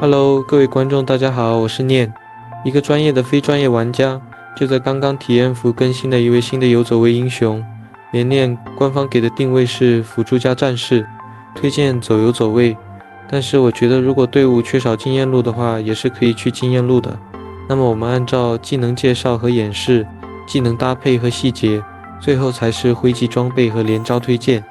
Hello，各位观众，大家好，我是念，一个专业的非专业玩家。就在刚刚体验服更新的一位新的游走位英雄，连练官方给的定位是辅助加战士，推荐走游走位。但是我觉得如果队伍缺少经验路的话，也是可以去经验路的。那么我们按照技能介绍和演示、技能搭配和细节，最后才是徽记装备和连招推荐。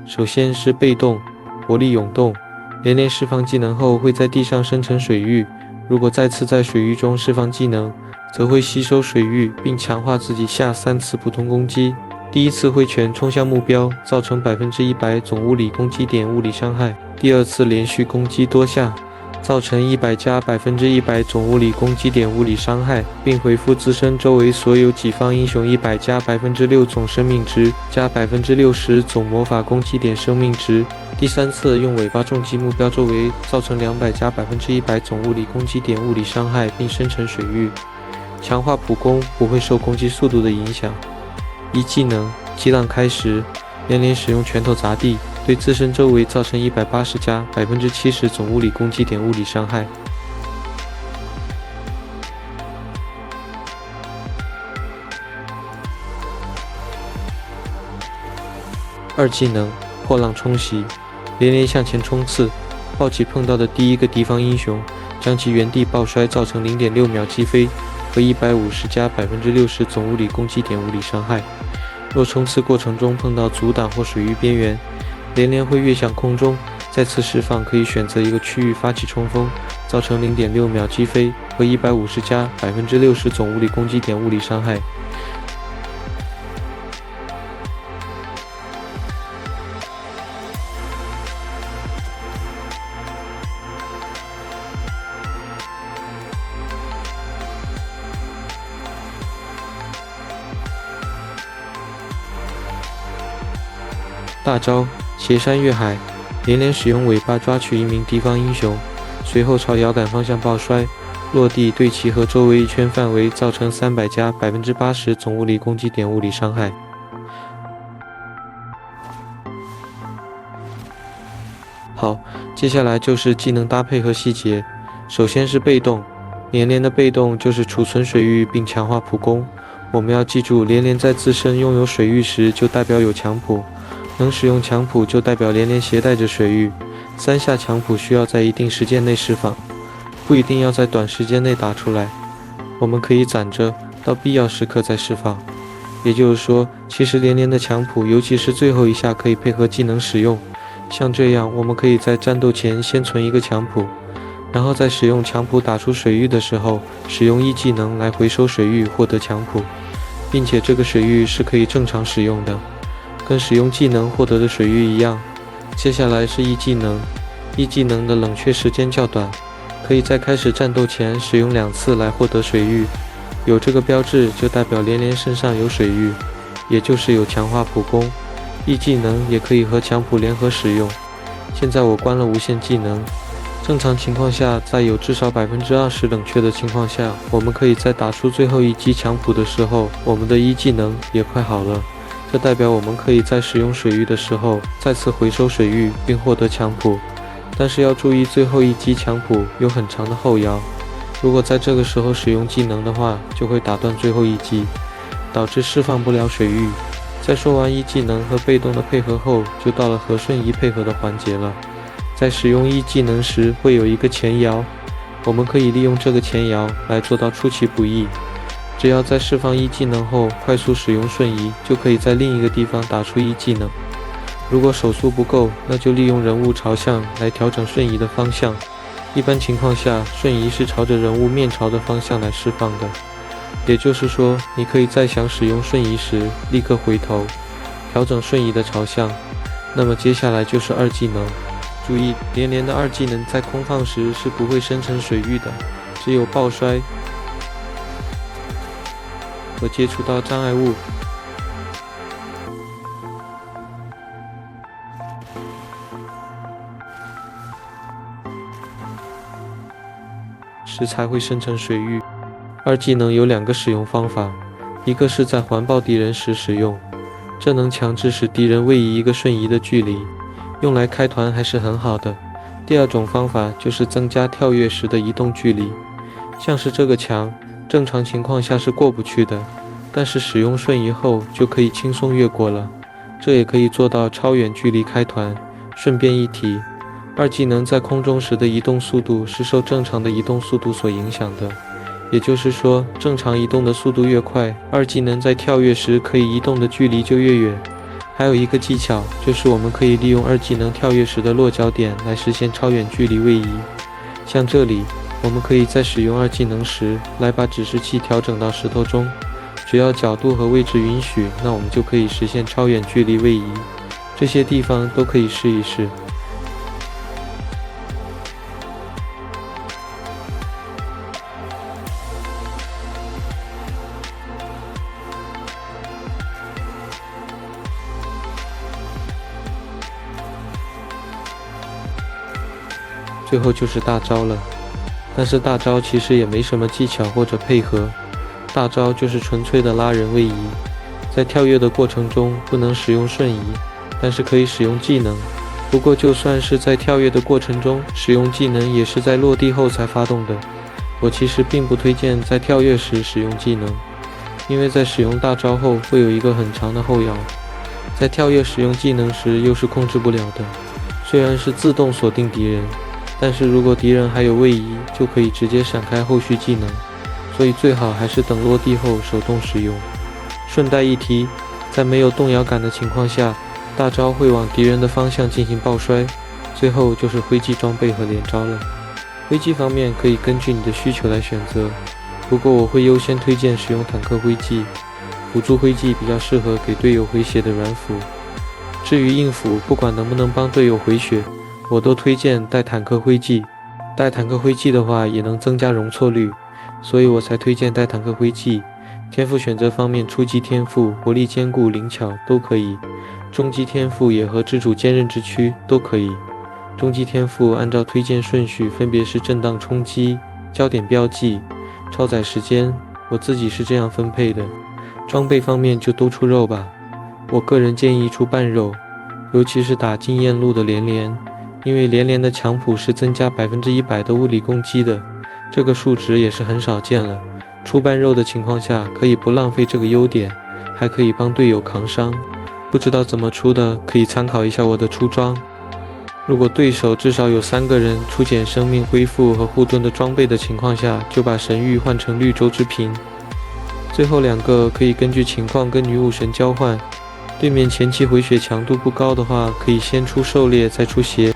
首先是被动，活力涌动。连释放技能后会在地上生成水域，如果再次在水域中释放技能，则会吸收水域并强化自己下3次普通攻击。第一次挥拳冲向目标，造成100%总物理攻击点物理伤害。第二次连续攻击多下，造成100加100%总物理攻击点物理伤害，并回复自身周围所有己方英雄100加6%总生命值加60%总魔法攻击点生命值。第三次用尾巴重击目标周围，造成200加100%总物理攻击点物理伤害，并生成水域。强化普攻不会受攻击速度的影响。一技能激浪开时，连使用拳头砸地，对自身周围造成180加70%总物理攻击点物理伤害。二技能破浪冲袭，连向前冲刺，抱起碰到的第一个敌方英雄，将其原地爆摔，造成0.6秒击飞和150加60%总物理攻击点物理伤害。若冲刺过程中碰到阻挡或水域边缘，连会跃向空中，再次释放可以选择一个区域发起冲锋，造成0.6秒击飞和150加60%总物理攻击点物理伤害。大招斜山越海，连使用尾巴抓取一名敌方英雄，随后朝摇杆方向爆摔，落地对其和周围一圈范围造成300加80%总物理攻击点物理伤害。好，接下来就是技能搭配和细节。首先是被动，连的被动就是储存水域并强化普攻。我们要记住，连在自身拥有水域时，就代表有强普。能使用强普就代表连携带着水域，3下强普需要在一定时间内释放，不一定要在短时间内打出来，我们可以攒着，到必要时刻再释放。也就是说，其实连的强普，尤其是最后一下可以配合技能使用，像这样我们可以在战斗前先存一个强普，然后在使用强普打出水域的时候，使用一技能来回收水域获得强普，并且这个水域是可以正常使用的，跟使用技能获得的水域一样。接下来是一技能，一技能的冷却时间较短，可以在开始战斗前使用2次来获得水域。有这个标志就代表连身上有水域，也就是有强化普攻。一技能也可以和强普联合使用。现在我关了无限技能，正常情况下，在有至少20%冷却的情况下，我们可以在打出最后一击强普的时候，我们的一技能也快好了。这代表我们可以在使用水域的时候再次回收水域并获得强普，但是要注意最后一击强普有很长的后摇，如果在这个时候使用技能的话，就会打断最后一击，导致释放不了水域。在说完一技能和被动的配合后，就到了和瞬移配合的环节了。在使用一技能时会有一个前摇，我们可以利用这个前摇来做到出其不意。只要在释放一技能后快速使用瞬移，就可以在另一个地方打出一技能。如果手速不够，那就利用人物朝向来调整瞬移的方向。一般情况下，瞬移是朝着人物面朝的方向来释放的，也就是说，你可以在想使用瞬移时立刻回头，调整瞬移的朝向。那么接下来就是二技能。注意，连的二技能在空放时是不会生成水域的，只有爆摔和接触到障碍物时才会生成水域。二技能有2个使用方法，一个是在环抱敌人时使用，这能强制使敌人位移一个瞬移的距离，用来开团还是很好的。第二种方法就是增加跳跃时的移动距离，像是这个墙，正常情况下是过不去的，但是使用瞬移后就可以轻松越过了。这也可以做到超远距离开团。顺便一提，二技能在空中时的移动速度是受正常的移动速度所影响的，也就是说，正常移动的速度越快，二技能在跳跃时可以移动的距离就越远。还有一个技巧，就是我们可以利用二技能跳跃时的落脚点来实现超远距离位移。像这里，我们可以在使用二技能时，来把指示器调整到石头中，只要角度和位置允许，那我们就可以实现超远距离位移。这些地方都可以试一试。最后就是大招了，但是大招其实也没什么技巧或者配合，大招就是纯粹的拉人位移，在跳跃的过程中不能使用瞬移，但是可以使用技能。不过就算是在跳跃的过程中使用技能，也是在落地后才发动的。我其实并不推荐在跳跃时使用技能，因为在使用大招后会有一个很长的后摇，在跳跃使用技能时又是控制不了的。虽然是自动锁定敌人，但是如果敌人还有位移，就可以直接闪开后续技能，所以最好还是等落地后手动使用。顺带一提，在没有动摇感的情况下，大招会往敌人的方向进行爆摔，最后就是挥击装备和连招了。挥击方面可以根据你的需求来选择，不过我会优先推荐使用坦克挥技，辅助挥技比较适合给队友回血的软辅。至于硬辅，不管能不能帮队友回血，我都推荐带坦克挥技。带坦克挥技的话也能增加容错率，所以我才推荐带坦克挥技。天赋选择方面，初级天赋、活力坚固、灵巧都可以，中级天赋也和之主坚韧之躯都可以。中级天赋按照推荐顺序分别是震荡冲击、焦点标记、超载时间，我自己是这样分配的。装备方面就都出肉吧，我个人建议出半肉，尤其是打经验路的连连，因为连连的强普是增加100%的物理攻击的，这个数值也是很少见了。出半肉的情况下，可以不浪费这个优点，还可以帮队友扛伤。不知道怎么出的，可以参考一下我的出装。如果对手至少有3个人出减生命恢复和护盾的装备的情况下，就把神域换成绿洲之瓶。最后2个可以根据情况跟女武神交换，对面前期回血强度不高的话，可以先出狩猎再出鞋。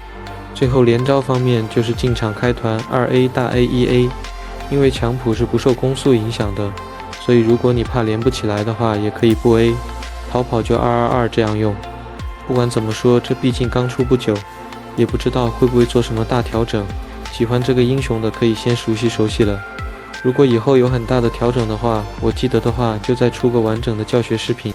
最后连招方面就是进场开团 2A 大 A 1A， 因为强普是不受攻速影响的，所以如果你怕连不起来的话，也可以不 A， 逃跑就222这样用。不管怎么说，这毕竟刚出不久，也不知道会不会做什么大调整，喜欢这个英雄的可以先熟悉了。如果以后有很大的调整的话，我记得的话就再出个完整的教学视频。